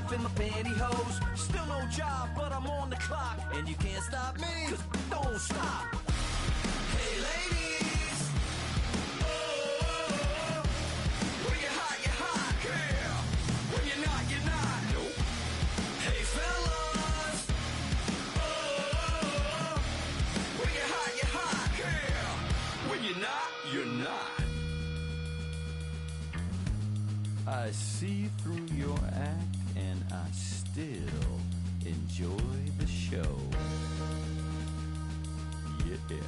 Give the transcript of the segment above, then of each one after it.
life in my pantyhose. Still no job, but I'm on the clock. And you can't stop me, 'cause don't stop. Hey ladies, oh, when you're hot, yeah. When you're not, you're not. Nope. Hey fellas, oh, when you're hot, yeah. When you're not, you're not. I see through your act and I still enjoy the show. Yeah.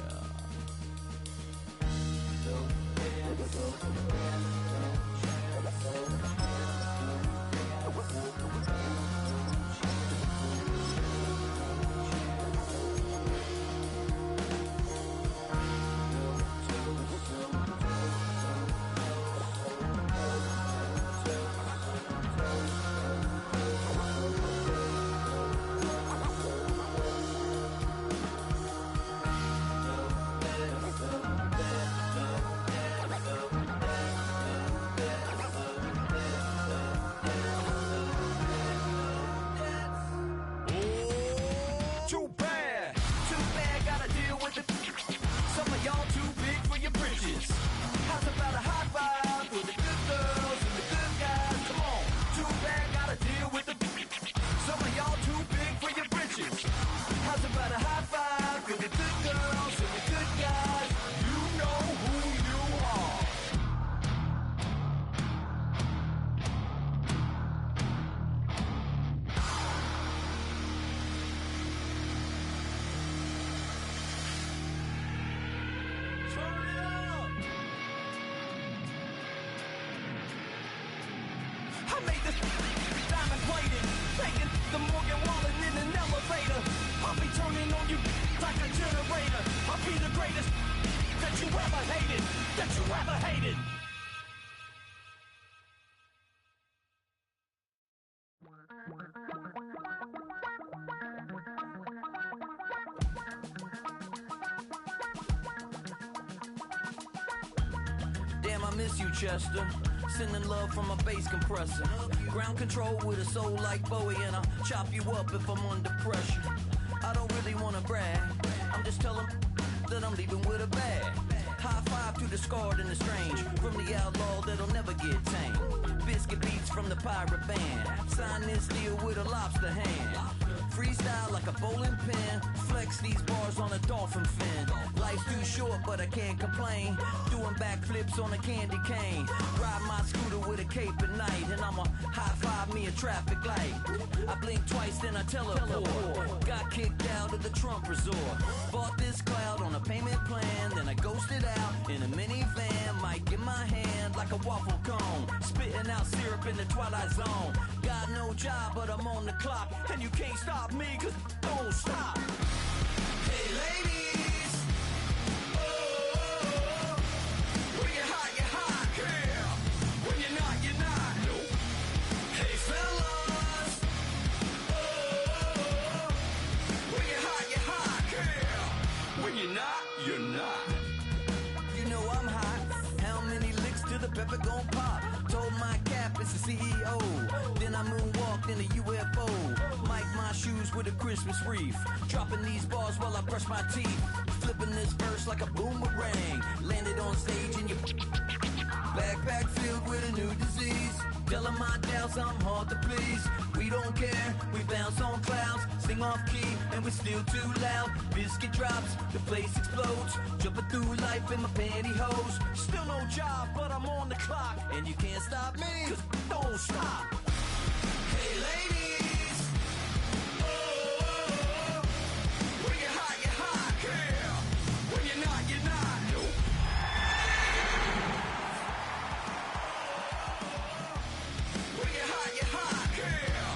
How's about a high five for the good girls and the good guys? Come on, too bad, gotta deal with the. Some of y'all too big for your britches. How's about a high five for the good girls and the good guys? You know who you are. The Morgan Wallen in an elevator. I'll be turning on you like a generator. I'll be the greatest that you ever hated. That you ever hated. Damn, I miss you, Chester. Sending love from a bass compressor. Ground control with a soul like Bowie, and I'll chop you up if I'm under pressure. I don't really wanna brag, I'm just telling that I'm leaving with a bag. High five to the scarred and the strange, from the outlaw that'll never get tamed. Biscuit beats from the pirate band, sign this deal with a lobster hand. Freestyle like a bowling pin, flex these bars on a dolphin fin. Life's too short but I can't complain, doing backflips on a candy cane. Ride my scooter with a cape at night, and I'ma high five me a traffic light. I blink twice then I teleport, got kicked out of the Trump resort. Bought this cloud on a payment plan, then I ghosted out in a minivan. Might get my hand like a waffle cone, spitting out syrup in the twilight zone. Got no job but I'm on the clock, and you can't stop me, 'cause don't stop. Hey ladies, oh, when you're hot, yeah. When you're not, you're not. Nope. Hey fellas, oh, when you're hot, yeah. When you're not, you're not. You know I'm hot. How many licks till the pepper gon' pop? Told my cap it's the CEO. Then I moonwalked in a UFO. Mic my shoes with a Christmas wreath. Dropping these bars while I brush my teeth. Flipping this verse like a boomerang. Landed on stage in your backpack filled with a new disease. Telling my doubts I'm hard to please. We don't care, we bounce on clouds. Sing off key and we're still too loud. Biscuit drops, the place explodes. Jumping through life in my pantyhose. Still no job, but I'm on the clock. And you can't stop me, 'cause don't stop. Hey ladies, oh, when you're hot, yeah. When you're not, you're not. Nope. When you're hot, yeah.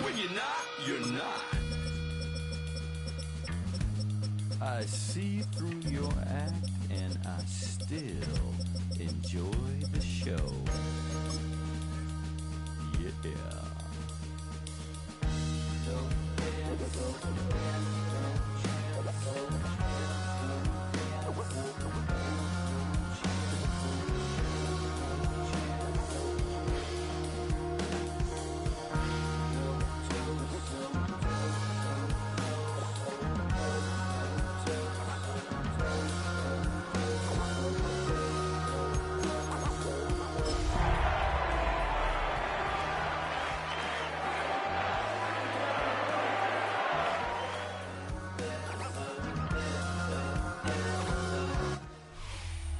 When you're not, you're not. I see through your act and I still enjoy the show. Yeah.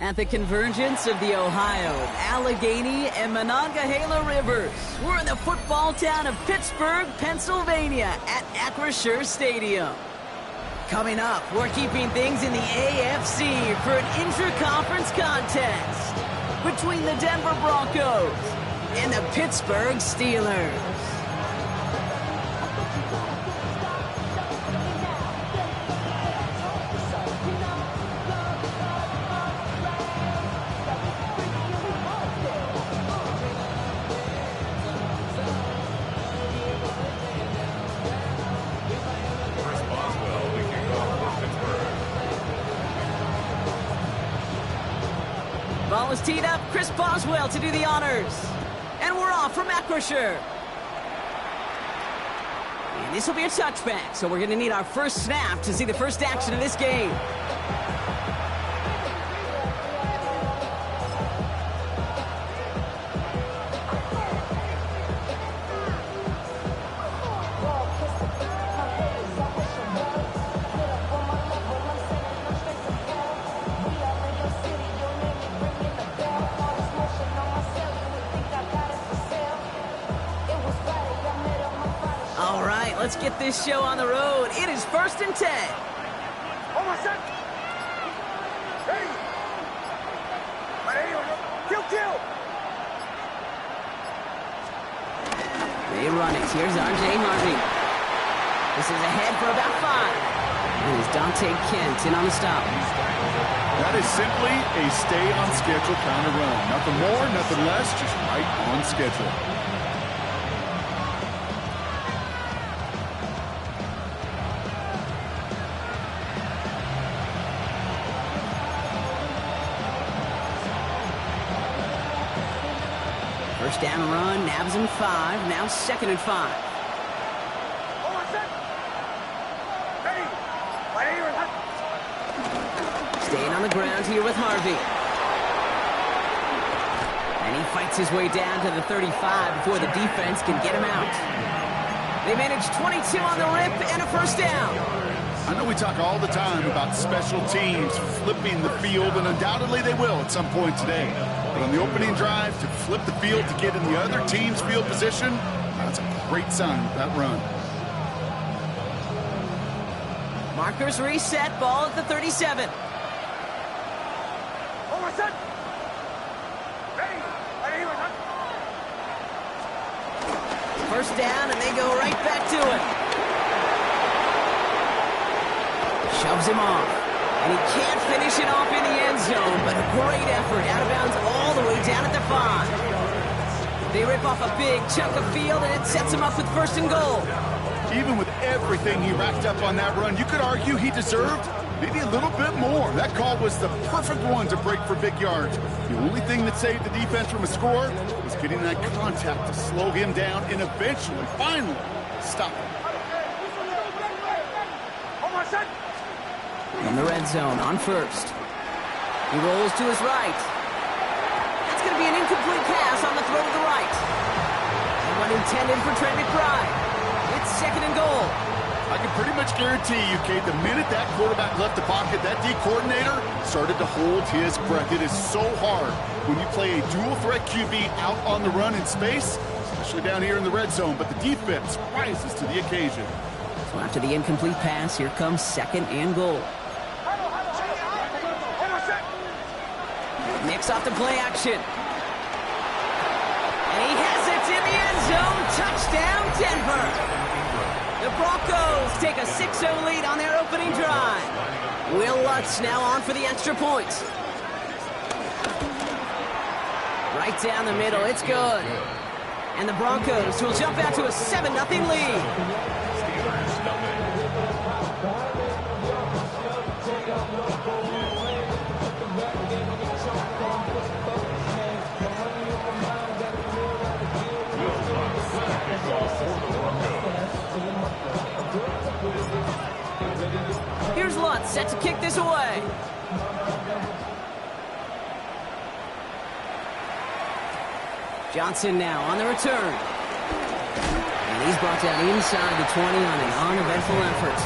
At the convergence of the Ohio, Allegheny, and Monongahela rivers, we're in the football town of Pittsburgh, Pennsylvania at Acrisure Stadium. Coming up, we're keeping things in the AFC for an intra-conference contest between the Denver Broncos and the Pittsburgh Steelers. Ball is teed up. Chris Boswell to do the honors. And we're off from Acrisure. And this will be a touchback, so we're going to need our first snap to see the first action of this game. All right, let's get this show on the road. It is 1st and 10. Almost set. Ready. Kill. They run it. Here's R.J. Harvey. This is ahead for about 5. And it's Dante Kent in on the stop. That is simply a stay-on-schedule kind of run. Nothing more, nothing less, just right on schedule. First down run, nabs him 5. Now 2nd and 5. Staying on the ground here with Harvey. And he fights his way down to the 35 before the defense can get him out. They manage 22 on the rip and a first down. I know we talk all the time about special teams flipping the field, and undoubtedly they will at some point today. But on the opening drive, to flip the field to get in the other team's field position, that's a great sign with that run. Markers reset, ball at the 37. First down, and they go right back to it. Shoves him off. And he can't finish it off in the end zone, but a great effort out of bounds all the way down at the 5. They rip off a big chunk of field, and it sets him up with 1st and goal. Even with everything he racked up on that run, you could argue he deserved maybe a little bit more. That call was the perfect one to break for big yards. The only thing that saved the defense from a score was getting that contact to slow him down and eventually, finally, stop him. In the red zone on 1st. He rolls to his right. That's going to be an incomplete pass on the throw to the right. And one intended for Trey McBride. It's 2nd and goal. I can pretty much guarantee you, Kate, the minute that quarterback left the pocket, that D coordinator started to hold his breath. It is so hard when you play a dual-threat QB out on the run in space, especially down here in the red zone, but the defense rises to the occasion. So after the incomplete pass, here comes 2nd and goal. Mix off the play action. And he has it in the end zone. Touchdown, Denver. The Broncos take a 6-0 lead on their opening drive. Will Lutz now on for the extra point. Right down the middle, it's good. And the Broncos will jump out to a 7-0 lead. Here's Lutz, set to kick this away. Johnson now on the return. And he's brought down inside the 20 on an uneventful effort.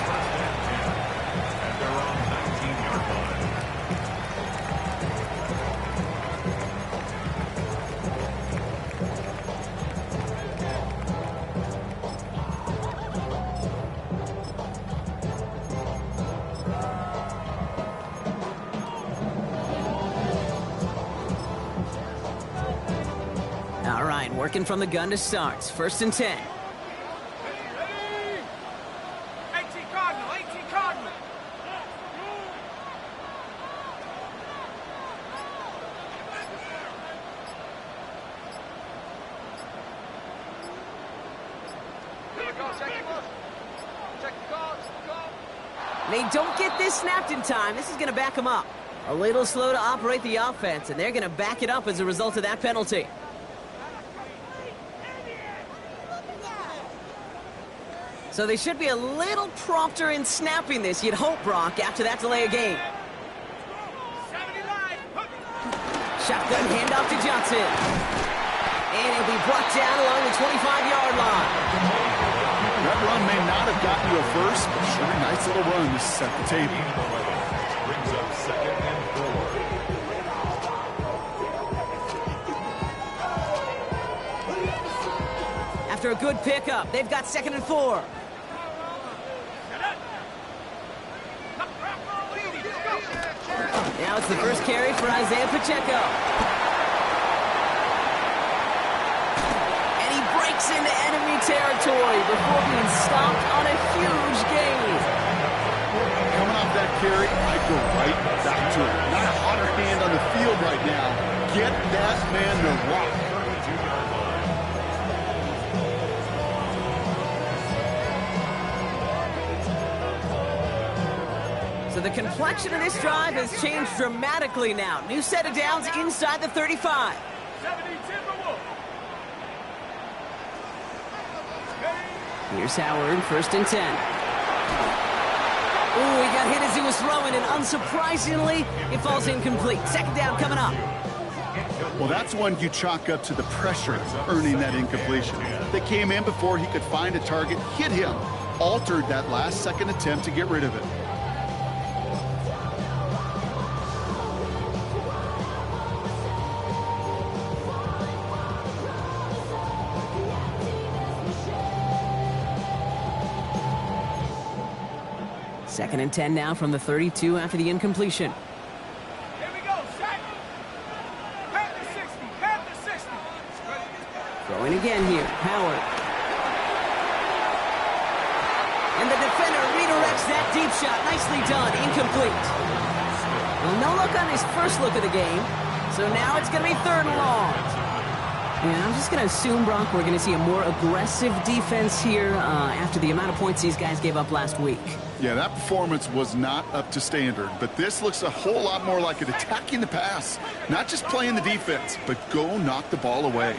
Working from the gun to start. 1st and 10. 18 Cardinal, 18 Cardinal. They don't get this snapped in time. This is going to back them up. A little slow to operate the offense, and they're going to back it up as a result of that penalty. So they should be a little prompter in snapping this, you'd hope, Brock, after that delay of game. Shotgun handoff to Johnson. And he'll be brought down along the 25-yard line. That run may not have gotten you a first, but sure a nice little run to set the table. Brings up 2nd and 4. After a good pickup, they've got 2nd and 4. Now it's the first carry for Isaiah Pacheco. And he breaks into enemy territory before being stopped on a huge gain. Coming off that carry, I go right back to it. Not a hotter hand on the field right now. Get that man to rock. So the complexion of this drive has changed dramatically now. New set of downs inside the 35. Here's Howard, 1st and 10. Ooh, he got hit as he was throwing, and unsurprisingly, it falls incomplete. 2nd down coming up. Well, that's one you chalk up to the pressure earning that incompletion. They came in before he could find a target, hit him, altered that last-second attempt to get rid of it. Second and 10 now from the 32 after the incompletion. Here we go, set. Pat the 60, pat the 60. Throwing again here, Howard. And the defender redirects that deep shot. Nicely done, incomplete. Well, no look on his first look of the game, so now it's going to be 3rd and long. Yeah, I'm just going to assume, Brock, we're going to see a more aggressive defense here after the amount of points these guys gave up last week. Yeah, that performance was not up to standard, but this looks a whole lot more like it attacking the pass. Not just playing the defense, but go knock the ball away.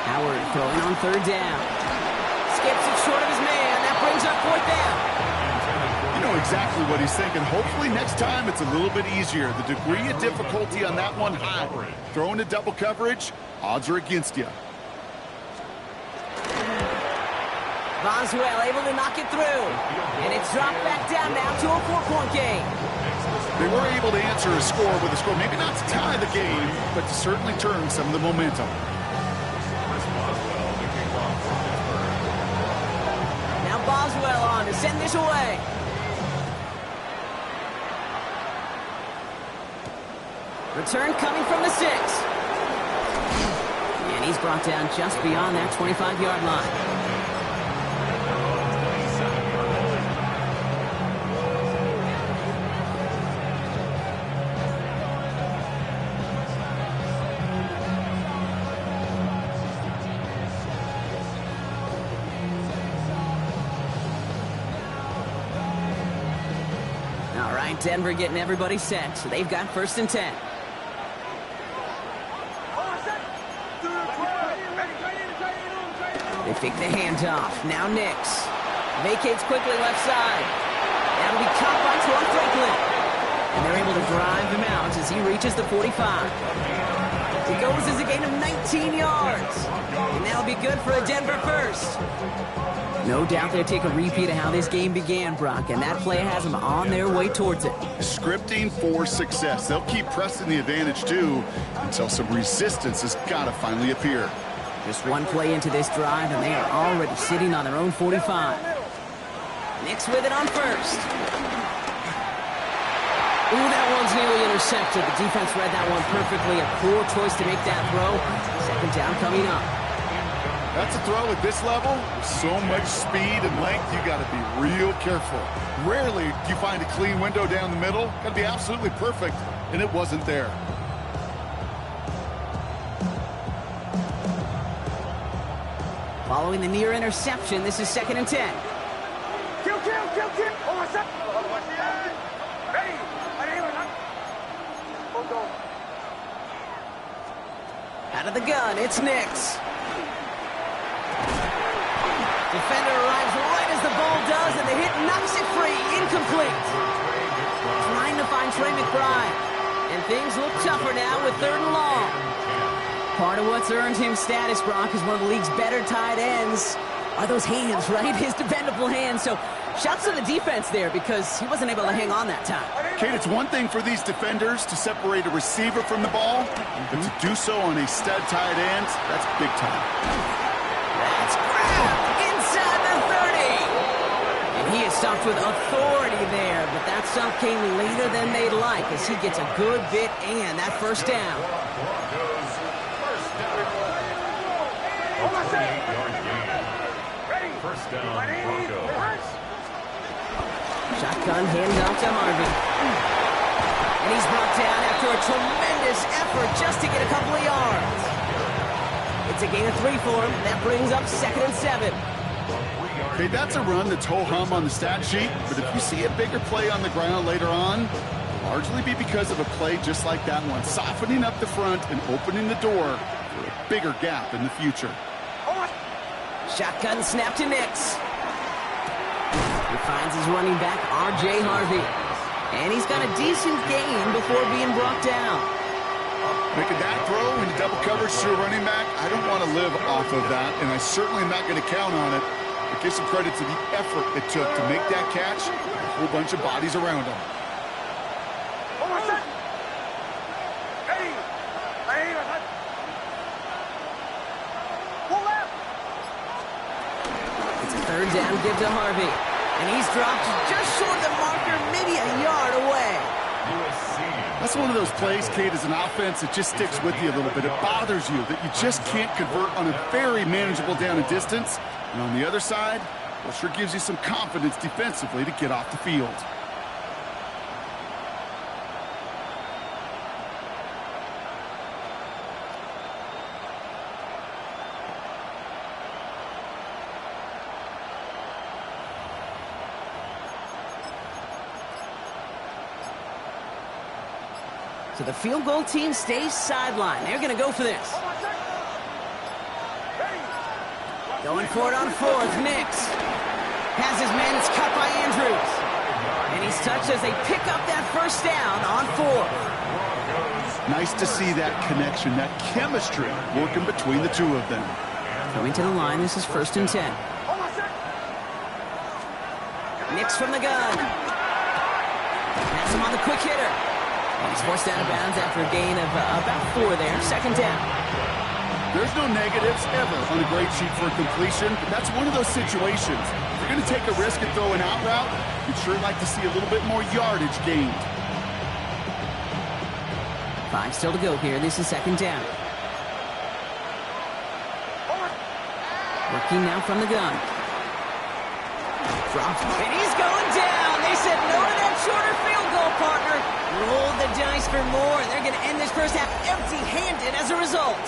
Howard throwing on 3rd down. Skips it short of his man. That brings up 4th down. You know exactly what he's thinking. Hopefully next time it's a little bit easier. The degree of difficulty on that one high. Throwing to double coverage, odds are against you. Boswell able to knock it through. And it's dropped back down now to a 4-point game. They were able to answer a score with a score. Maybe not to tie the game, but to certainly turn some of the momentum. Now Boswell on to send this away. Return coming from the 6. And he's brought down just beyond that 25-yard line. All right, Denver getting everybody set, so they've got 1st and 10. They fake the handoff. Now Nix. Vacates quickly left side. That'll be caught by Troy Franklin. And they're able to drive him out as he reaches the 45. He goes as a gain of 19 yards. And that'll be good for a Denver first. No doubt they'll take a repeat of how this game began, Brock, and that play has them on their way towards it. Scripting for success. They'll keep pressing the advantage, too, until some resistance has got to finally appear. Just one play into this drive, and they are already sitting on their own 45. Nix with it on 1st. Ooh, that one's nearly intercepted. The defense read that one perfectly. A poor choice to make that throw. Second down coming up. That's a throw at this level. With so much speed and length, you got to be real careful. Rarely do you find a clean window down the middle. Got to be absolutely perfect, and it wasn't there. Following the near interception, this is 2nd and 10. Kill, kill, kill, kill. Oh, what's up? Ready. Out of the gun, it's Nix. Defender arrives right as the ball does, and the hit knocks it free. Incomplete. Trying to find Trey McBride. And things look tougher now with 3rd and long. Part of what's earned him status, Brock, is one of the league's better tight ends. Are those hands, right? His dependable hands. So shouts to the defense there because he wasn't able to hang on that time. Kate, it's one thing for these defenders to separate a receiver from the ball, but to do so on a stud tight end, that's big time. That's grabbed inside the 30. And he is stopped with authority there, but that stop came later than they'd like as he gets a good bit and that first down. First down, Broncos. Shotgun handoff to Harvey. And he's brought down after a tremendous effort just to get a couple of yards. It's a gain of 3 for him. That brings up 2nd and 7. Okay, that's a run that's ho-hum on the stat sheet, but if you see a bigger play on the ground later on, it'll largely be because of a play just like that one, softening up the front and opening the door for a bigger gap in the future. Shotgun snap to Nix. He finds his running back, R.J. Harvey. And he's got a decent gain before being brought down. Making that throw into double coverage to a running back, I don't want to live off of that, and I certainly am not going to count on it. But give some credit to the effort it took to make that catch, a whole bunch of bodies around him. It's a 3rd down give to Harvey. And he's dropped just short of the marker, maybe a yard away. That's one of those plays, Kate, as an offense, it just sticks with you a little bit. It bothers you that you just can't convert on a very manageable down and distance. And on the other side, well, sure gives you some confidence defensively to get off the field. So the field goal team stays sidelined. They're going to go for this. Going for it on 4th, Nix. Has his man, it's cut by Andrews. And he's touched as they pick up that first down on 4th. Nice to see that connection, that chemistry working between the two of them. Coming to the line, this is 1st and 10. Nix from the gun. Pass him on the quick hitter. And he's forced out of bounds after a gain of about 4 there. 2nd down. There's no negatives ever on a grade sheet for a completion, but that's one of those situations. If you're going to take a risk and throw an out route, you'd sure like to see a little bit more yardage gained. 5 still to go here. This is 2nd down. Working now from the gun. Drops, and he's going down. They said no to that shorter field goal, partner. Roll the dice for more. They're going to end this first half empty-handed as a result.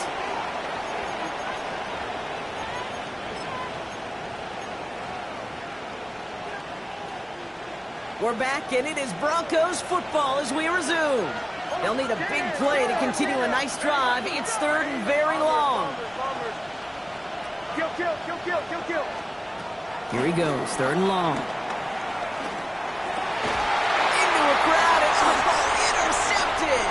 We're back, and it is Broncos football as we resume. They'll need a big play to continue a nice drive. It's 3rd and very long. Kill, kill, kill, kill, kill, kill. Here he goes, 3rd and long. Into a crowd, and intercepted.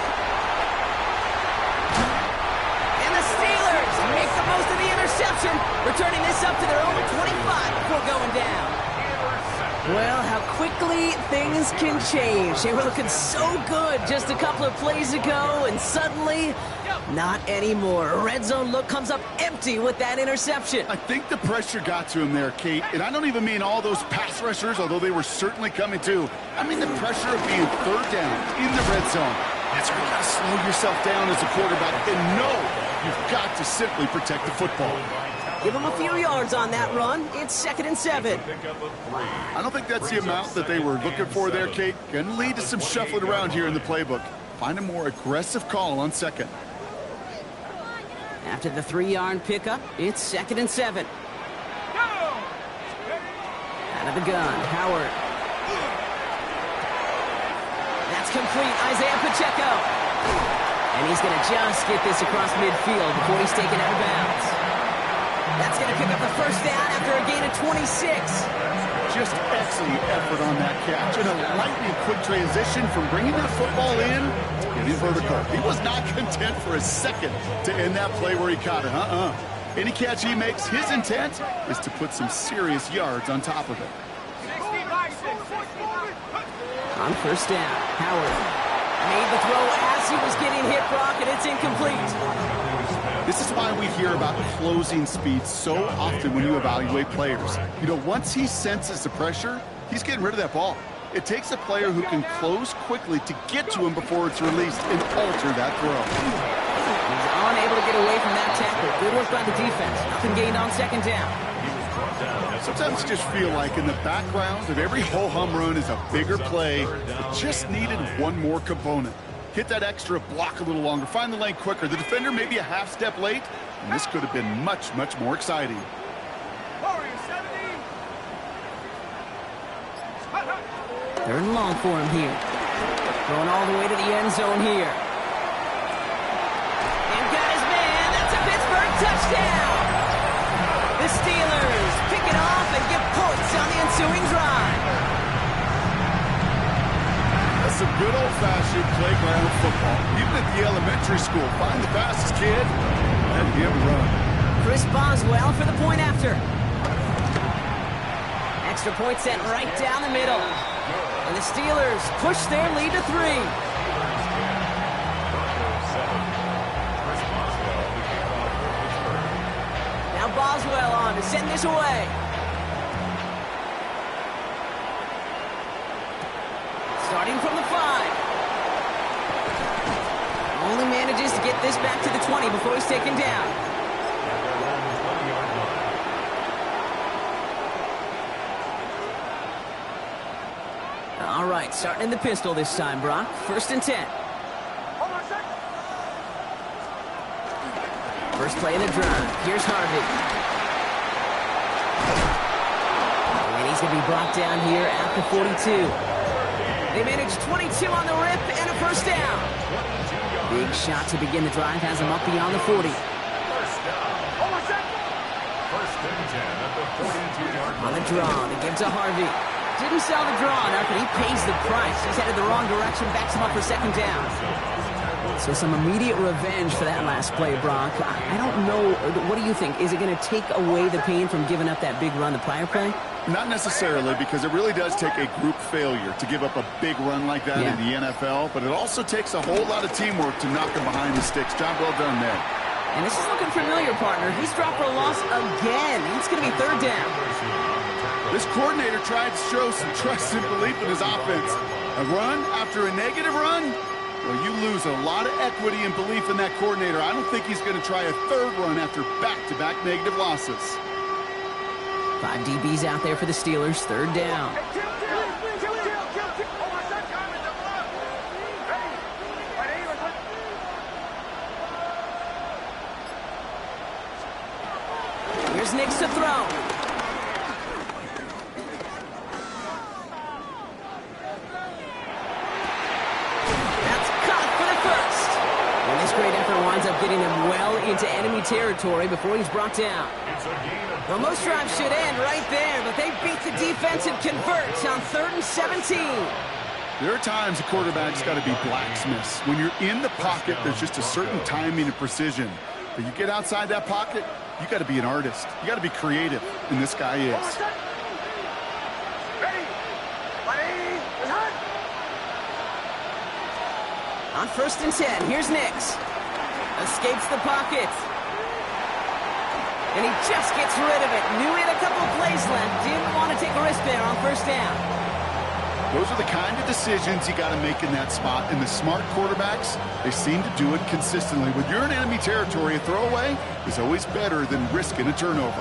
And the Steelers make the most of the interception, returning this up to their own 25 before going down. Well, how quickly things can change. They were looking so good just a couple of plays ago, and suddenly, not anymore. A red zone look comes up empty with that interception. I think the pressure got to him there, Kate. And I don't even mean all those pass rushers, although they were certainly coming too. I mean the pressure of being third down in the red zone. That's where you got to slow yourself down as a quarterback and know you've got to simply protect the football. Give him a few yards on that run. It's 2nd and 7. I don't think that's the amount that they were looking for there, Kate. Going to lead to some shuffling around here in the playbook. Find a more aggressive call on 2nd. After the 3-yard pickup, it's 2nd and 7. Out of the gun, Howard. That's complete, Isaiah Pacheco. And he's going to just get this across midfield before he's taken out of bounds. That's going to pick up the first down after a gain of 26. Just excellent effort on that catch. And a lightning quick transition from bringing that football in to getting vertical. He was not content for a second to end that play where he caught it. Any catch he makes, his intent is to put some serious yards on top of it. On first down, Howard made the throw as he was getting hit, Brock, and it's incomplete. This is why we hear about closing speed so often when you evaluate players. You know, once he senses the pressure, he's getting rid of that ball. It takes a player who can close quickly to get to him before it's released and alter that throw. He's unable to get away from that tackle. Good work by the defense. Nothing gained on 2nd down. Sometimes you just feel like in the background of every ho-hum run is a bigger play that just needed one more component. Hit that extra block a little longer, find the lane quicker. The defender may be a half step late, and this could have been much, much more exciting. Third and long for him here. Going all the way to the end zone here. And got his man. That's a Pittsburgh touchdown. The Steelers pick it off and get points on the ensuing drive. That's some good old-fashioned playground football. Even at the elementary school, find the fastest kid and him run. Chris Boswell for the point after. Extra point sent right down the middle. And the Steelers push their lead to 3. Now Boswell on to send this away. Starting from the 5. Only manages to get this back to the 20 before he's taken down. All right, starting in the pistol this time, Brock. 1st and 10. First play of the drive. Here's Harvey. And he's going to be brought down here at the 42. They managed 22 on the rip and a first down. Big shot to begin the drive has him up beyond the 40. On the draw, they give to Harvey. Didn't sell the draw enough, and he pays the price. He's headed the wrong direction, backs him up for 2nd down. So some immediate revenge for that last play, Brock. I don't know. What do you think? Is it going to take away the pain from giving up that big run the prior play? Not necessarily, because it really does take a group failure to give up a big run like that in the NFL, but it also takes a whole lot of teamwork to knock him behind the sticks. Job well done there. And this is looking familiar, partner. He's dropped for a loss again. It's going to be 3rd down. This coordinator tried to show some trust and belief in his offense. A run after a negative run? Well, you lose a lot of equity and belief in that coordinator. I don't think he's going to try a 3rd run after back-to-back negative losses. 5 DBs out there for the Steelers. 3rd down. Here's Nix to throw. Great effort winds up getting him well into enemy territory before he's brought down. Well, most drives should end right there, but they beat the defense and convert on 3rd and 17. There are times a quarterback's got to be blacksmiths. When you're in the pocket, there's just a certain timing and precision. But you get outside that pocket, you got to be an artist. You got to be creative, and this guy is. On 1st and 10, here's Nix. Escapes the pocket. And he just gets rid of it. Knew he had a couple plays left. Didn't want to take a risk there on 1st down. Those are the kind of decisions you got to make in that spot. And the smart quarterbacks, they seem to do it consistently. When you're in enemy territory, a throwaway is always better than risking a turnover.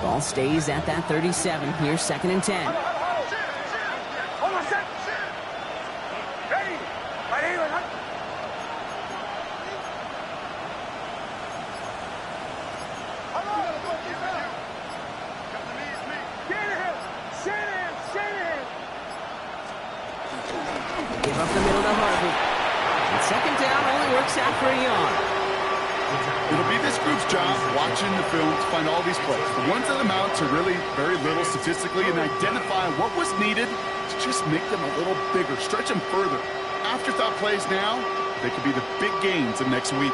Ball stays at that 37. Here's 2nd and 10. Hold on, set. Ready. Right here, right. Give up the middle to Harvey. And 2nd down only works out for a yard. It'll be this group's job watching the film to find all these plays. The ones that amount to really very little statistically and identify what was needed to just make them a little bigger, stretch them further. Afterthought plays now, they could be the big gains of next week.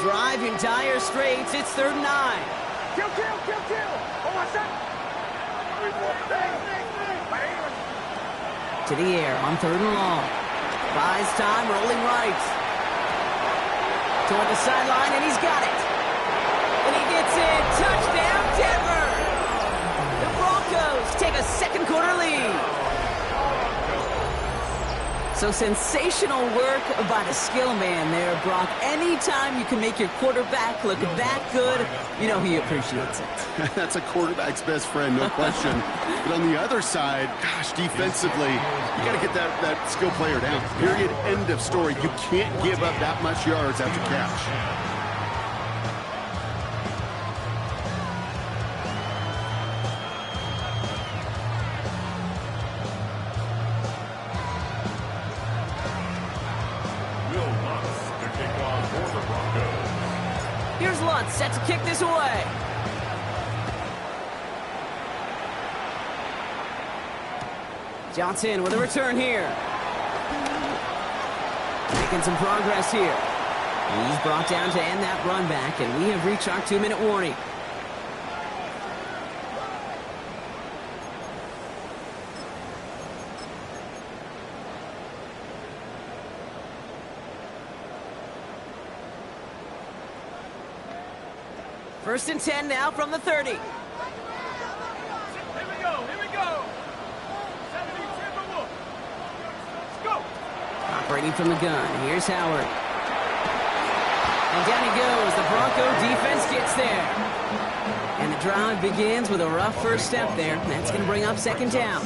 Drive in dire straits. It's 3rd and 9. Kill. Hold on, set. To the air on 3rd and long. Buys time, rolling right. Toward the sideline, and he's got it. And he gets it. Touchdown, Denver! The Broncos take a 2nd quarter lead. So sensational work by the skill man there, Brock. Anytime you can make your quarterback look that good, you know he appreciates it. That's a quarterback's best friend, no question. But on the other side, gosh, defensively, you got to get that skill player down. Period, end of story. You can't give up that much yards after catch. Here's Lutz set to kick this away. Johnson with a return here. Making some progress here. He's brought down to end that run back, and we have reached our 2-minute warning. First and 10 now from the 30. Here we go. 70 Timberwolves. Let's go. Operating from the gun. Here's Howard. And down he goes. The Bronco defense gets there. And the drive begins with a rough first step there. That's going to bring up 2nd down.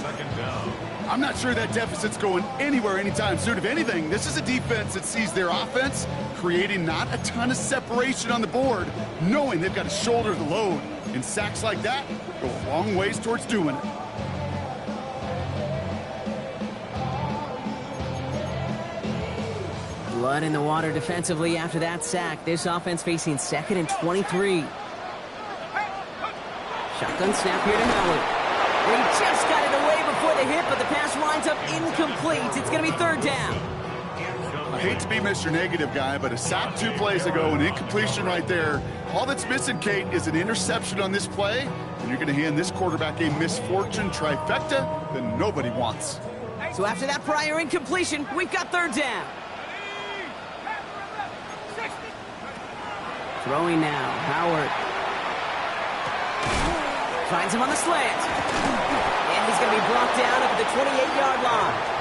I'm not sure that deficit's going anywhere anytime soon. If anything, this is a defense that sees their offense creating not a ton of separation on the board, knowing they've got to shoulder the load. And sacks like that go a long ways towards doing it. Blood in the water defensively after that sack. This offense facing 2nd and 23. Shotgun snap here to Howard. And he just got it away before the hit, but the pass winds up incomplete. It's going to be 3rd down. I hate to be Mr. Negative guy, but a sack 2 plays ago, an incompletion right there. All that's missing, Kate, is an interception on this play, and you're going to hand this quarterback a misfortune trifecta that nobody wants. So after that prior incompletion, we've got 3rd down. Throwing now, Howard. Finds him on the slant. And he's going to be brought down up at the 28-yard line.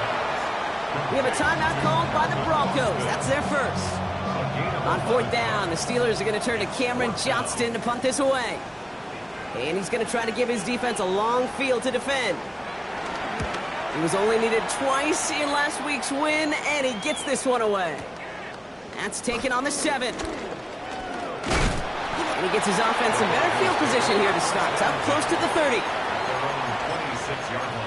We have a timeout called by the Broncos. That's their first. On 4th down, the Steelers are going to turn to Cameron Johnston to punt this away. And he's going to try to give his defense a long field to defend. He was only needed twice in last week's win, and he gets this one away. That's taken on the 7. And he gets his offense in better field position here to start. It's up close to the 30. 26-yard line.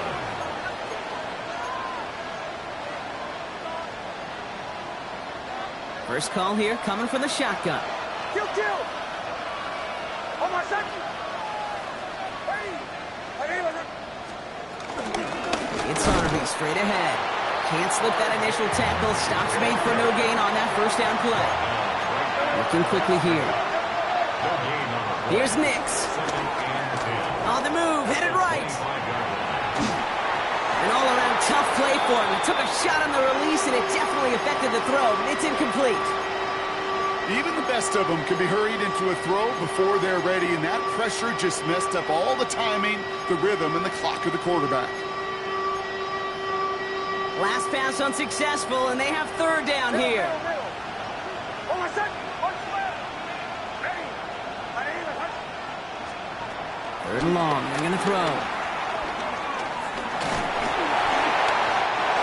First call here coming from the shotgun. Kill. Hold on, set. It's Harvey straight ahead. Can't slip that initial tackle. Stops made for no gain on that 1st down play. Looking quickly here. No gain on the Here's Nix. On the move, headed right. An all-around tough play for him. He took a shot on the release, and it definitely affected the throw, but it's incomplete. Even the best of them can be hurried into a throw before they're ready, and that pressure just messed up all the timing, the rhythm, and the clock of the quarterback. Last pass unsuccessful, and they have third down here. Third and long. They're going to throw.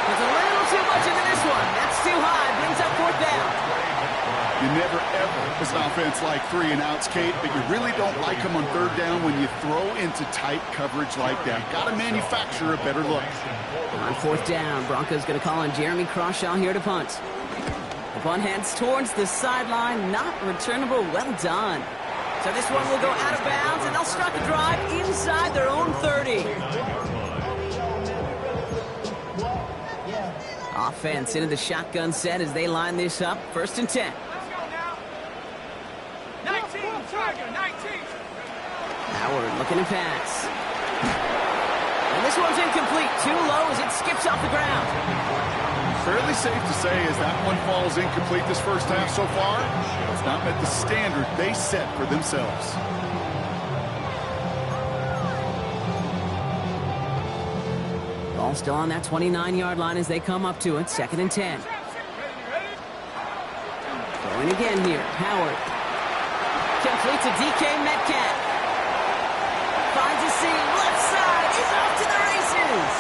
There's a little too much into this one. That's too high. Brings up fourth down. You never, ever, as an offense, like 3 and outs, Kate, but you really don't like them on third down when you throw into tight coverage like that. Got to manufacture a better look. On fourth down, Broncos going to call on Jeremy Crawshaw here to punt. The punt heads towards the sideline, not returnable. Well done. So this one will go out of bounds, and they'll start the drive inside their own 30. Offense into the shotgun set as they line this up. First and 10. Let's go now. 19, Tiger, 19. Howard looking to pass. And this one's incomplete. Too low as it skips off the ground. Fairly safe to say as that one falls incomplete this first half so far, it's not met the standard they set for themselves. Ball still on that 29-yard line as they come up to it. Second and 10. Throwing again here. Howard. Complete to DK Metcalf. Finds a seam. Left side. He's off to the races.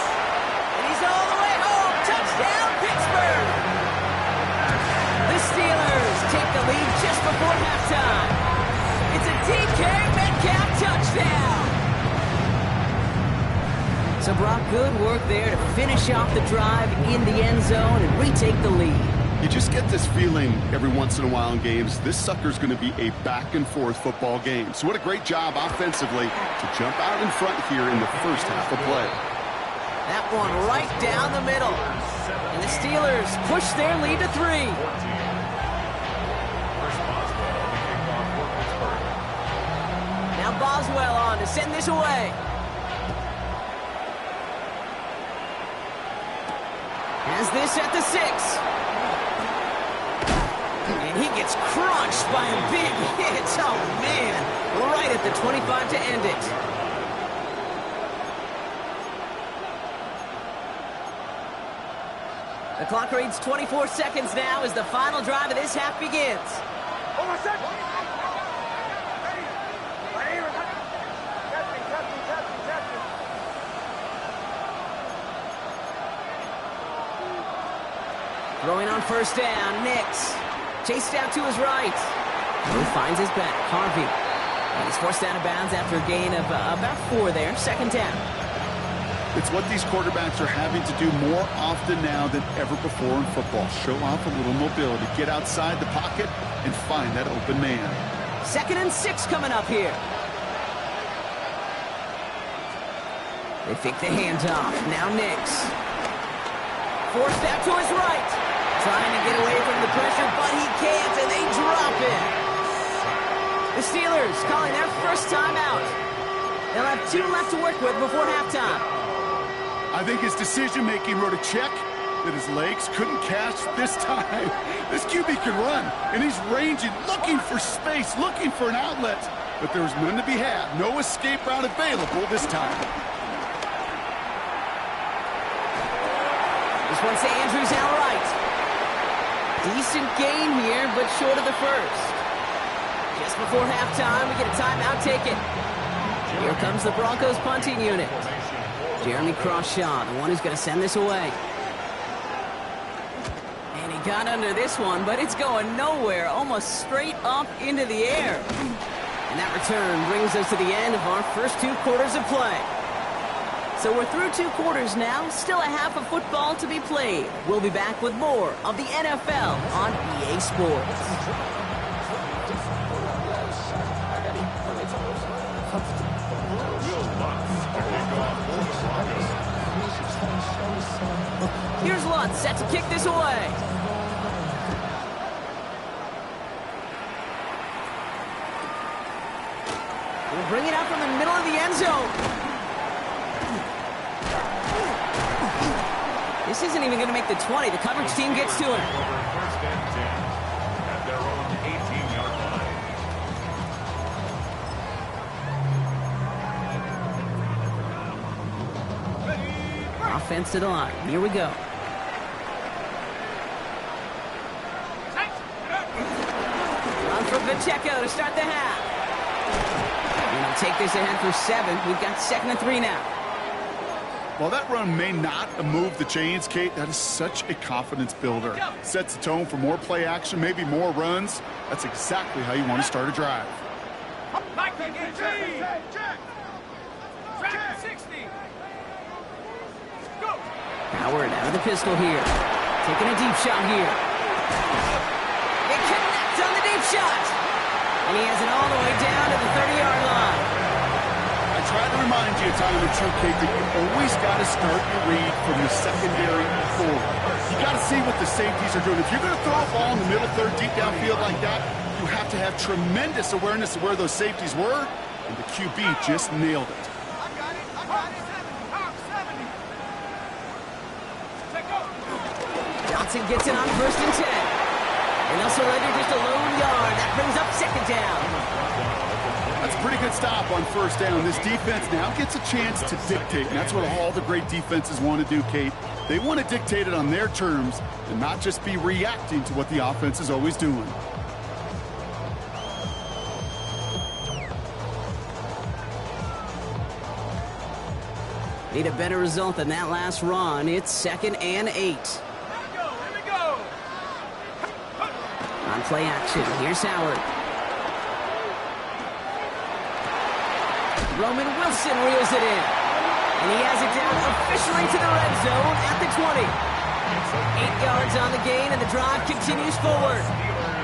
And he's all the way home. Touchdown, Pittsburgh. The Steelers take the lead just before halftime. It's a DK Metcalf touchdown. So, Brock, good work there to finish off the drive in the end zone and retake the lead. You just get this feeling every once in a while in games, this sucker's going to be a back-and-forth football game. So what a great job offensively to jump out in front here in the first half of play. That one right down the middle. And the Steelers push their lead to 3. Now Boswell on to send this away. Has this at the 6. And he gets crunched by a big hit. Oh, man. Right at the 25 to end it. The clock reads 24 seconds now as the final drive of this half begins. Throwing on first down, Nix. Chased out to his right. He finds his back, Harvey. And he's forced out of bounds after a gain of about 4 there. Second down. It's what these quarterbacks are having to do more often now than ever before in football. Show off a little mobility, get outside the pocket, and find that open man. Second and 6 coming up here. They fake the handoff. Now Nix. Forced out to his right. Trying to get away from the pressure, but he can't, and they drop it. The Steelers calling their first timeout. They'll have 2 left to work with before halftime. I think his decision-making wrote a check that his legs couldn't catch this time. This QB can run, and he's ranging, looking for space, looking for an outlet. But there was none to be had. No escape route available this time. This one's to Andrews out right. Decent gain here, but short of the first. Just before halftime, we get a timeout taken. Here comes the Broncos punting unit. Jeremy Crawshaw, the one who's going to send this away. And he got under this one, but it's going nowhere, almost straight up into the air. And that return brings us to the end of our first 2 quarters of play. So we're through 2 quarters now, still a half of football to be played. We'll be back with more of the NFL on EA Sports. Here's Lutz set to kick this away. bring it out from the middle of the end zone. This isn't even going to make the 20. The coverage team gets to him. First and 10 at their own 18-yard line. Offense to the line. Here we go. Run for Pacheco to start the half. And he'll take this ahead for 7. We've got 2nd and 3 now. While that run may not have moved the chains, Kate, that is such a confidence builder. Sets the tone for more play action, maybe more runs. That's exactly how you want to start a drive. Howard out of the pistol here. Taking a deep shot here. They connect on the deep shot. And he has it all the way down to the 30-yard line. I try to remind you time or two, Kate, that you always got to start your read from the secondary forward. You got to see what the safeties are doing. If you're going to throw a ball in the middle third, deep downfield like that, you have to have tremendous awareness of where those safeties were, and the QB just nailed it. Johnson gets it on 1st and 10. And they'll surrender just a lone yard. That brings up 2nd down. That's a pretty good stop on 1st down. This defense now gets a chance to dictate, and that's what all the great defenses want to do, Kate. They want to dictate it on their terms and not just be reacting to what the offense is always doing. Need a better result than that last run. It's 2nd and 8. On play action, here's Howard. Roman Wilson reels it in. And he has it down officially to the red zone at the 20. 8 yards on the gain, and the drive continues forward.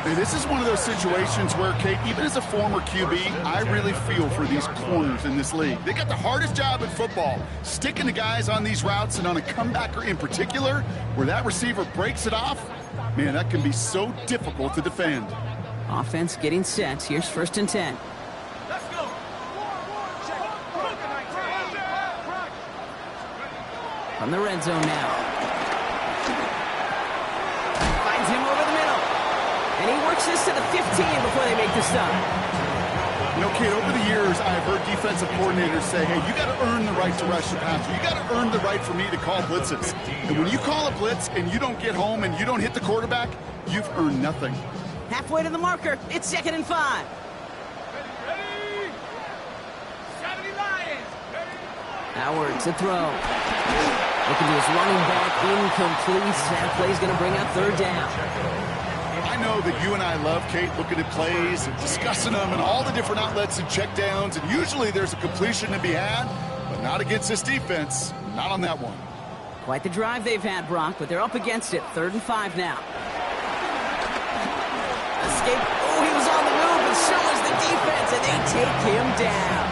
Hey, this is one of those situations where, Kate, even as a former QB, I really feel for these corners in this league. They got the hardest job in football, sticking the guys on these routes and on a comebacker in particular, where that receiver breaks it off. Man, that can be so difficult to defend. Offense getting set. Here's 1st and 10. Let's go. From the red zone now. Finds him over the middle. And he works this to the 15 before they make the stop. You know, Kate, over the years, I've heard defensive coordinators say, hey, you got to earn the right to rush the passer. You got to earn the right for me to call blitzes. And when you call a blitz and you don't get home and you don't hit the quarterback, you've earned nothing. Halfway to the marker. It's 2nd and 5. Ready? 70 Lions. Howard to throw. Looking to his running back, incomplete. That play's going to bring up 3rd down. I know that you and I love, Kate, looking at plays and discussing them and all the different outlets and checkdowns, and usually there's a completion to be had, but not against this defense. Not on that one. Quite the drive they've had, Brock, but they're up against it. 3rd and 5 now. Escape. Oh, he was on the move, and so was the defense, and they take him down.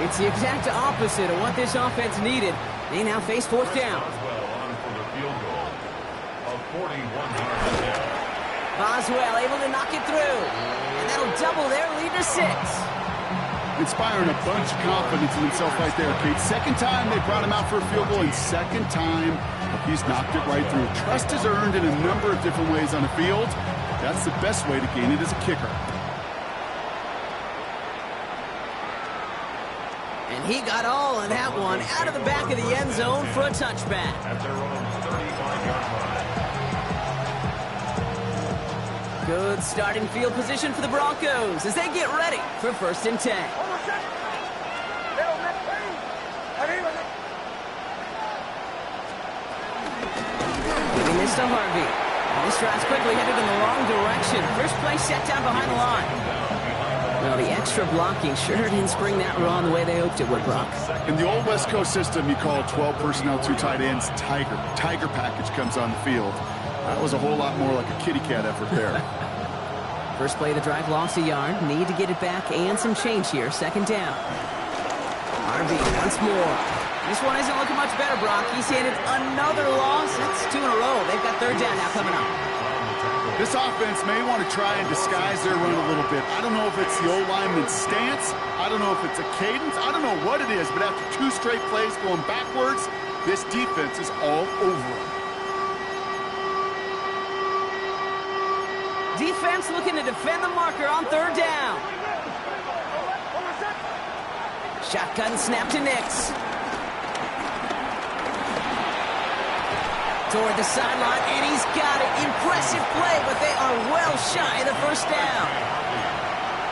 It's the exact opposite of what this offense needed. They now face 4th down. Boswell able to knock it through. And that'll double their lead to 6. Inspiring a bunch of confidence in himself right there, Kate. 2nd time they brought him out for a field goal, and 2nd time he's knocked it right through. Trust is earned in a number of different ways on the field. That's the best way to gain it as a kicker. And he got all of that one out of the back of the end zone for a touchback. At their own 35-yard line. Good starting field position for the Broncos as they get ready for 1st and 10. Giving this to Harvey. And this drive's quickly headed in the wrong direction. First play set down behind the line. Well, the extra blocking sure didn't spring that run the way they hoped it would, Brock. In the old West Coast system, you call 12 personnel, 2 tight ends, Tiger. Tiger package comes on the field. That was a whole lot more like a kitty cat effort there. First play of the drive, lost a yard. Need to get it back and some change here. 2nd down. Harvey once more. This one isn't looking much better, Brock. He's handed another loss. That's 2 in a row. They've got 3rd down now coming up. This offense may want to try and disguise their run a little bit. I don't know if it's the old lineman's stance. I don't know if it's a cadence. I don't know what it is, but after 2 straight plays going backwards, this defense is all over them. Defense looking to defend the marker on 3rd down. Shotgun snap to Nix. Toward the sideline, and he's got it. Impressive play, but they are well shy of the 1st down.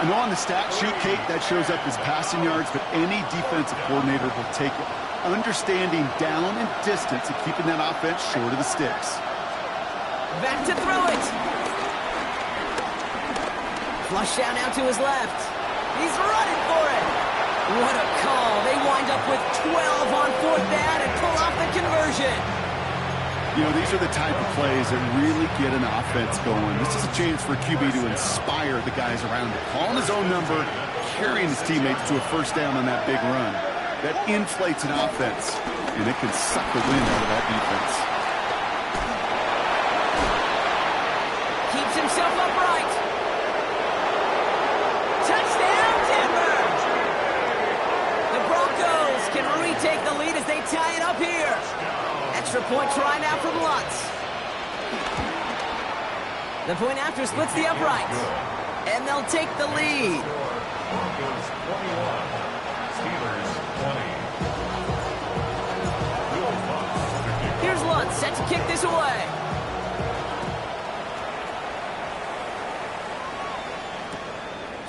I know on the stat sheet, Kate, that shows up as passing yards, but any defensive coordinator will take it. Understanding down and distance and keeping that offense short of the sticks. Back to throw it. Flush out now to his left. He's running for it. What a call. They wind up with 12 on 4th down and pull off the conversion. You know, these are the type of plays that really get an offense going. This is a chance for QB to inspire the guys around him. Calling his own number, carrying his teammates to a 1st down on that big run. That inflates an offense, and it can suck the wind out of that defense. Keeps himself upright. Touchdown, Denver! The Broncos can retake the lead as they tie it up here. Extra point try now from Lutz. The point after splits the uprights. And they'll take the lead. Broncos 21, Steelers 20. Here's Lutz set to kick this away.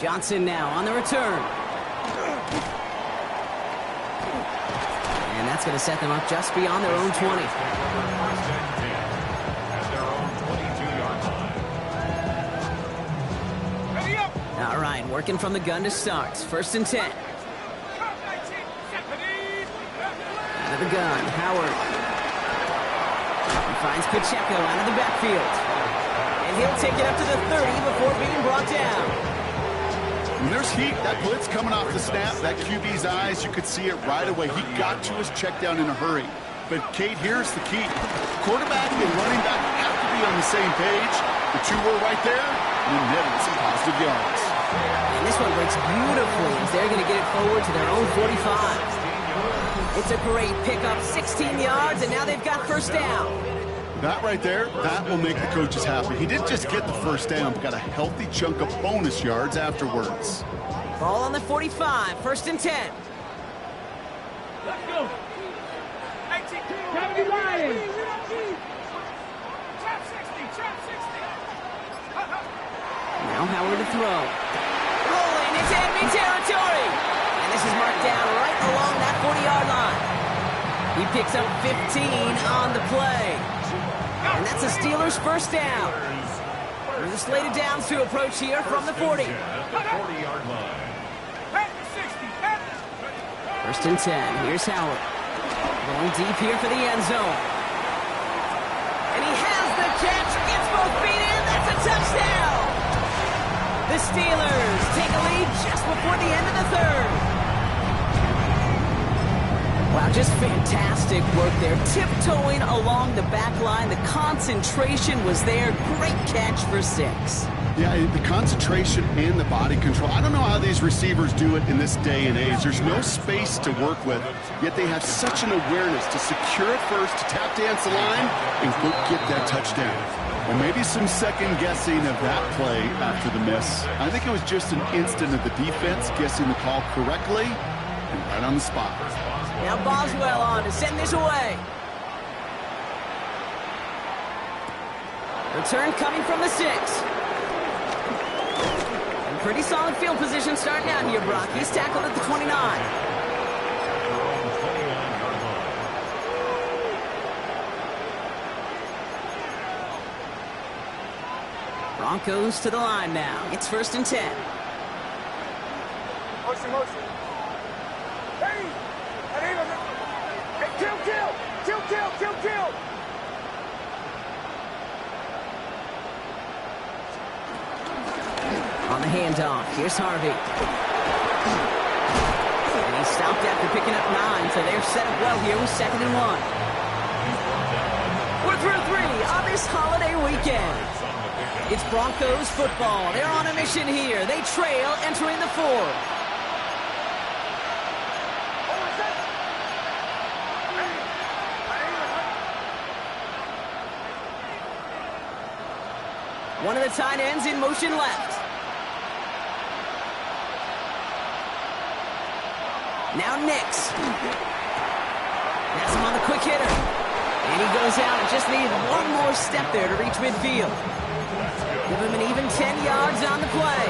Johnson now on the return. And that's going to set them up just beyond their own 20. First and 10 at their own 22-yard line. Ready up. All right, working from the gun to start. 1st and 10. Out of the gun, Howard. He finds Pacheco out of the backfield. And he'll take it up to the 30 before being brought down. When there's heat, that blitz coming off the snap, that QB's eyes, you could see it right away. He got to his check down in a hurry. But, Kate, here's the key. Quarterback and running back have to be on the same page. The 2 were right there, and then netted some positive yards. And this one breaks beautifully as they're going to get it forward to their own 45. It's a great pickup, 16 yards, and now they've got 1st down. That right there, that will make the coaches happy. He didn't just get the 1st down, but got a healthy chunk of bonus yards afterwards. Ball on the 45, 1st and 10. Let's go. 18. County line. Trap 60. Trap 60. Now Howard to throw. Rolling into enemy territory. And this is marked down right along that 40-yard line. He picks up 15 on the play. And that's the Steelers' 1st down. Through the slated downs to approach here from the 40. 40-yard line. 1st and 10. Here's Howard. Going deep here for the end zone. And he has the catch. Gets both feet in. That's a touchdown. The Steelers take a lead just before the end of the 3rd. Wow, just fantastic work there. Tiptoeing along the back line. The concentration was there. Great catch for 6. Yeah, the concentration and the body control. I don't know how these receivers do it in this day and age. There's no space to work with, yet they have such an awareness to secure it first, to tap dance the line, and go get that touchdown. Or maybe some second guessing of that play after the miss. I think it was just an instant of the defense guessing the call correctly and right on the spot. Now Boswell on to send this away. Return coming from the 6. And pretty solid field position starting out here, Brock. He's tackled at the 29. Broncos to the line now. It's 1st and 10. Motion, motion. Hey! Hey, kill, kill! Kill, kill, kill, kill! On the handoff, here's Harvey. And he stopped after picking up 9, so they're set up well here with 2nd and 1. We're through 3 on this holiday weekend. It's Broncos football. They're on a mission here. They trail entering the fourth. One of the tight ends in motion left. Now Nix. That's him on the quick hitter. And he goes out and just needed one more step there to reach midfield. Give him an even 10 yards on the play.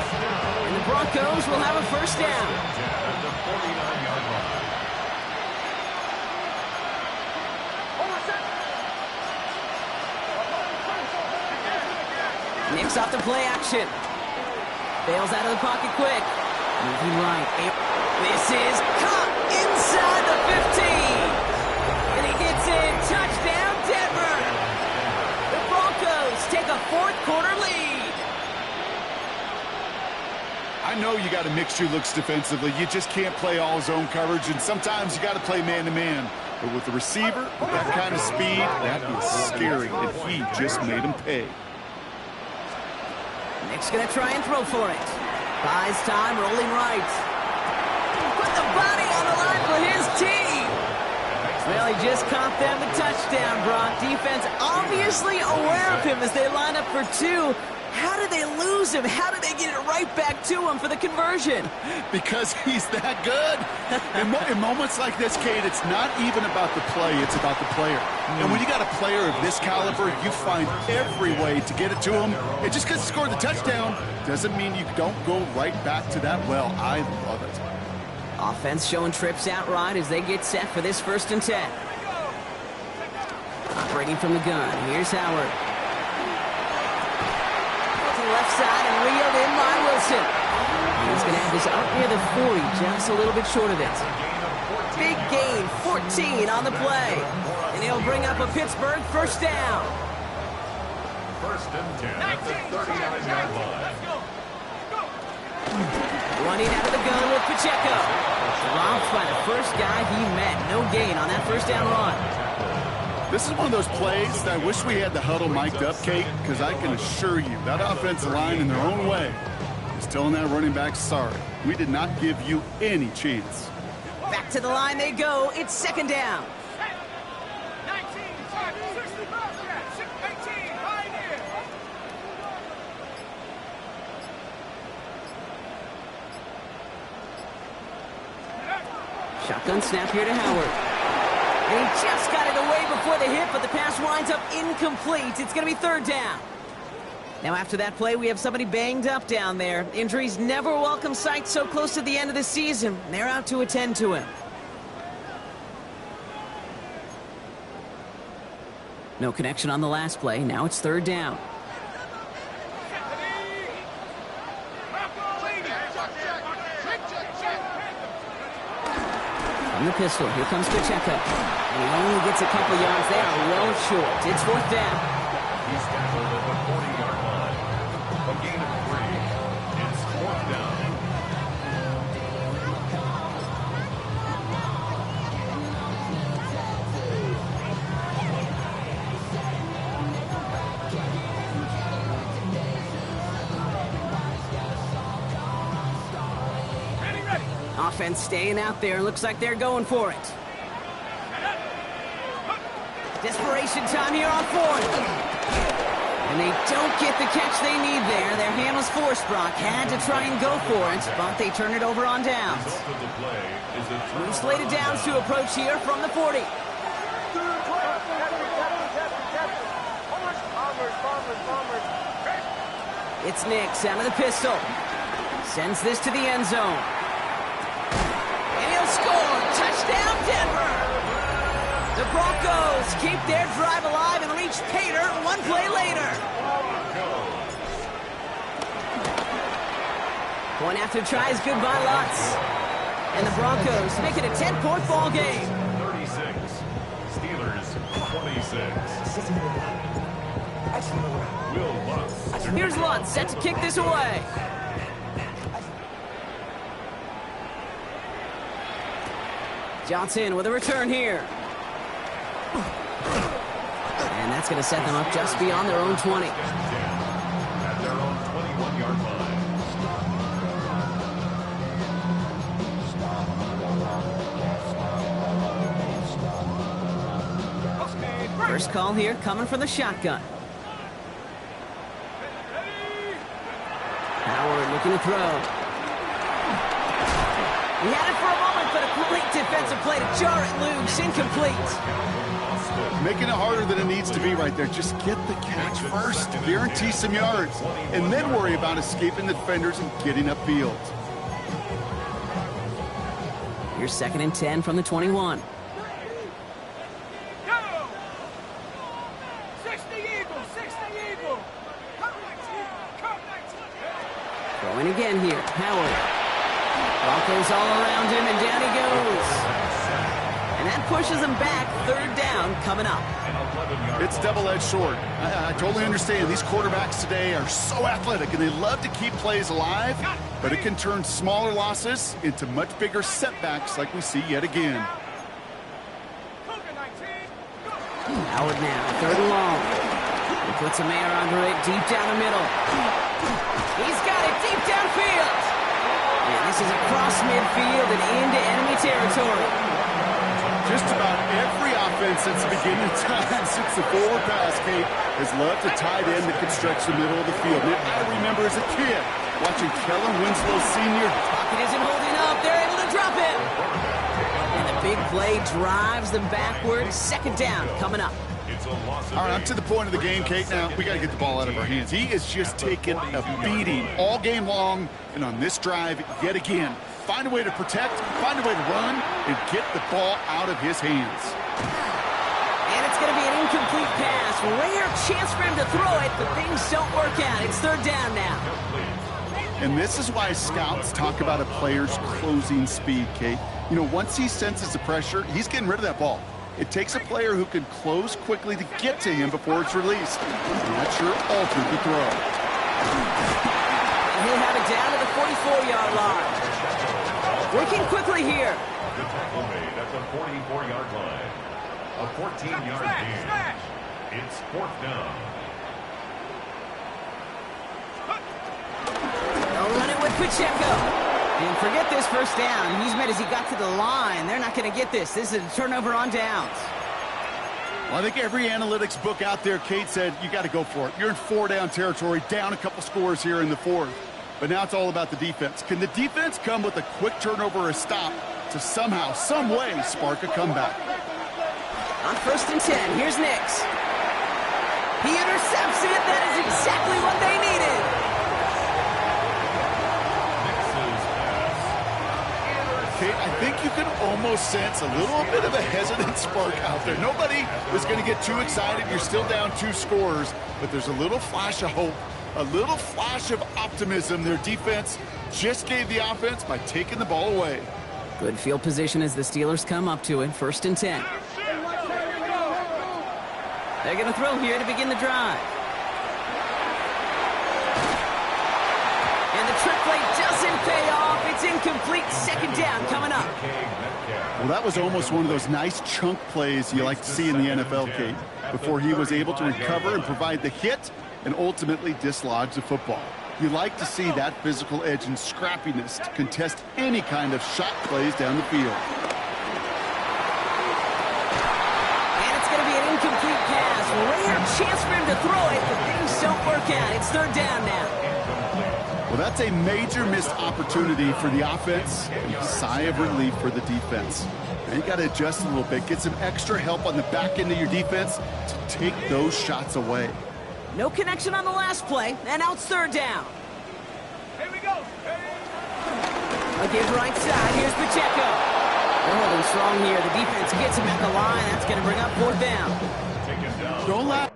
And the Broncos will have a first down. Nix off the play action. Bails out of the pocket quick. Moving right. This is caught inside the 15. And he gets in. Touchdown, Denver. The Broncos take a fourth quarter lead. I know you got to mix your looks defensively. You just can't play all zone coverage, and sometimes you got to play man-to-man. But with the receiver, with that kind of speed, that is scary, and he just made him pay. Nick's going to try and throw for it. Buys time, rolling right. Put the body on the line for his team. Well, he just caught them the touchdown, Brock. Defense obviously aware of him as they line up for two. How did they lose him? How did they get it right back to him for the conversion? Because he's that good. In moments like this, Kate, it's not even about the play, it's about the player. And when you got a player of this caliber, you find every way to get it to him. And just because he scored the touchdown doesn't mean you don't go right back to that well. I love it. Offense showing trips out right as they get set for this 1st and 10. Operating from the gun, here's Howard. Left side and reeled in by Wilson. He's going to have this out near the 40, just a little bit short of it. Big gain, 14 on the play. And he'll bring up a Pittsburgh first down. 1st and 10 at the 39-yard line. Running out of the gun with Pacheco. Dropped by the first guy he met. No gain on that first down run. This is one of those plays that I wish we had the huddle mic'd up, Kate, because I can assure you that offensive line in their own way is telling that running back, sorry, we did not give you any chance. Back to the line they go. It's 2nd down. 19, 18, Pioneer. Shotgun snap here to Howard. And he just got it away before the hit, but the pass winds up incomplete. It's going to be 3rd down. Now after that play, we have somebody banged up down there. Injuries never a welcome sight so close to the end of the season. They're out to attend to him. No connection on the last play. Now it's 3rd down. From the pistol, here comes Pacheco. And he only gets a couple yards. They are well short. It's 4th down. He's tackled at the 40-yard line. A gain of 3. It's 4th down. Offense staying out there. Looks like they're going for it. Desperation time here on 4th. And they don't get the catch they need there. Their hand was forced, Brock. Had to try and go for it, but they turn it over on downs. Move slated downs to approach here from the 40. It's Nix out of the pistol. Sends this to the end zone. Score! Touchdown, Denver! The Broncos keep their drive alive and reach Pater one play later. Going after tries good by Lutz. And the Broncos make it a 10-point ball game. 36. Steelers 26. Will Lutz. Here's Lutz set to kick this away. Johnson with a return here. And that's going to set them up just beyond their own 20. 21-yard line. First call here coming from the shotgun. Howard looking to throw. He had it for a moment, but a great defensive play to jar it loose. Incomplete. Making it harder than it needs to be right there. Just get the catch first. Guarantee some yards. And then worry about escaping the defenders and getting upfield. Here's 2nd and 10 from the 21. Throwing again here. Howard. Broncos all around him, and down he goes. And that pushes him back. 3rd down coming up. It's double-edged sword. I totally understand. These quarterbacks today are so athletic, and they love to keep plays alive, but it can turn smaller losses into much bigger setbacks like we see yet again. Howard now, 3rd and long. He puts a man under it deep down the middle. He's got it deep downfield. And this is across midfield and into enemy territory. Just about every offense since the beginning of time, since the forward pass, Kate, has loved a tight end that can stretch the middle of the field. And I remember as a kid watching Kellen Winslow Sr. Pocket isn't holding up. They're able to drop him. And the big play drives them backwards. 2nd down coming up. All right, I'm to the point of the game, Kate. Now, we got to get the ball out of our hands. He is just taking a beating all game long, and on this drive, yet again, find a way to protect, find a way to run, and get the ball out of his hands. And it's going to be an incomplete pass. Rare chance for him to throw it, but things don't work out. It's 3rd down now. And this is why scouts talk about a player's closing speed, Kate. You know, once he senses the pressure, he's getting rid of that ball. It takes a player who can close quickly to get to him before it's released. And that sure altered the throw. And he'll have it down to the 44-yard line. Working quickly here. The tackle made at the 44-yard line. A 14-yard gain. It's 4th down. They'll run it with Pacheco. And forget this 1st down. He's made as he got to the line. They're not going to get this. This is a turnover on downs. Well, I think every analytics book out there, Kate, said you got to go for it. You're in 4-down territory, down a couple scores here in the 4th. But now it's all about the defense. Can the defense come with a quick turnover or a stop to somehow, some way, spark a comeback? On 1st and 10, here's Nix. He intercepts it. That is exactly what they needed. Kate, I think you can almost sense a little bit of a hesitant spark out there. Nobody is going to get too excited. You're still down 2 scores, but there's a little flash of hope, a little flash of optimism. Their defense just gave the offense by taking the ball away. Good field position as the Steelers come up to it. 1st and 10. They're going to throw here to begin the drive. And the trick play doesn't pay off. It's incomplete. 2nd down coming up. Well, that was almost one of those nice chunk plays you like to see in the NFL, Kate, before he was able to recover and provide the hit and ultimately dislodge the football. You like to see that physical edge and scrappiness to contest any kind of shot plays down the field. And it's going to be an incomplete pass. Rare chance for him to throw it, but things don't work out. It's 3rd down now. Well, that's a major missed opportunity for the offense and a sigh of relief for the defense. Now you got to adjust a little bit, get some extra help on the back end of your defense to take those shots away. No connection on the last play, and now it's 3rd down. Here we go. A give right side. Here's Pacheco. They're holding strong here. The defense gets him at the line. That's going to bring up 4th down. Don't let...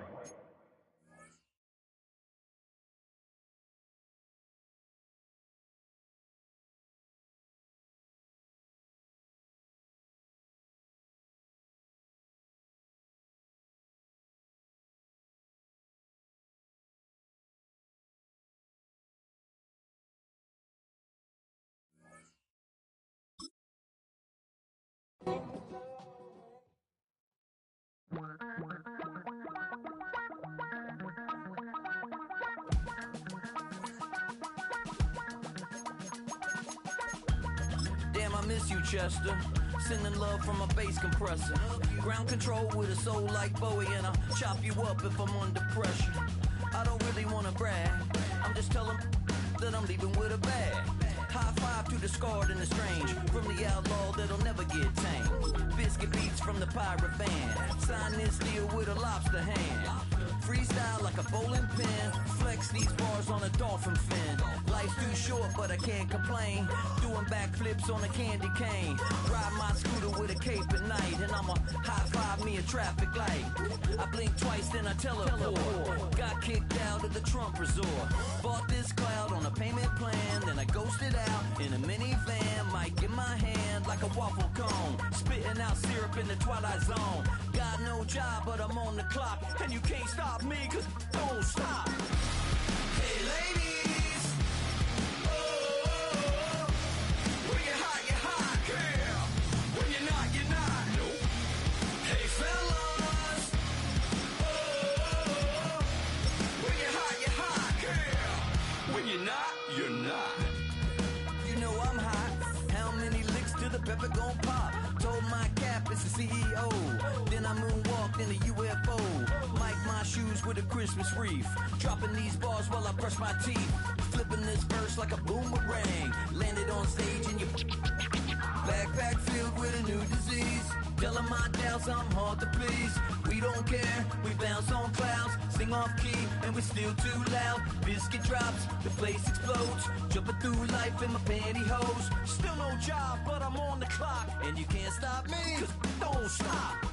miss you, Chester. Sending love from a bass compressor. Ground control with a soul like Bowie, and I'll chop you up if I'm under pressure. I don't really wanna brag, I'm just telling that I'm leaving with a bag. High five to the scarred and the strange, from the outlaw that'll never get tamed. Biscuit beats from the pirate band, sign this deal with a lobster hand. Freestyle like a bowling pin, flex these bars on a dolphin fin. Life's too short but I can't complain, doing backflips on a candy cane. Ride my scooter with a cape at night, and I'ma high five me a traffic light. I blink twice then I teleport, got kicked out of the Trump resort. Bought this cloud on a payment plan, then I ghosted out in a minivan. Mic in my hand like a waffle cone, spitting out syrup in the twilight zone. Got no job but I'm on the clock, and you can't stop me, cause don't stop. Hey ladies, oh, when you're hot, girl. When you're not, nope. Hey fellas, oh, when you're hot, girl. When you're not, you're not. You know I'm hot, how many licks till the pepper gon' pop? Told my cap it's the CEO, then I moonwalked in a UFO. Like my shoes with a Christmas wreath, dropping these bars while I brush my teeth. Flipping this verse like a boomerang, landed on stage in your backpack filled with a new disease. Telling my doubts I'm hard to please. We don't care, we bounce on clouds, sing off key, and we're still too loud. Biscuit drops, the place explodes, jumping through life in my pantyhose. Still no job, but I'm on the clock, and you can't stop me, cause don't stop.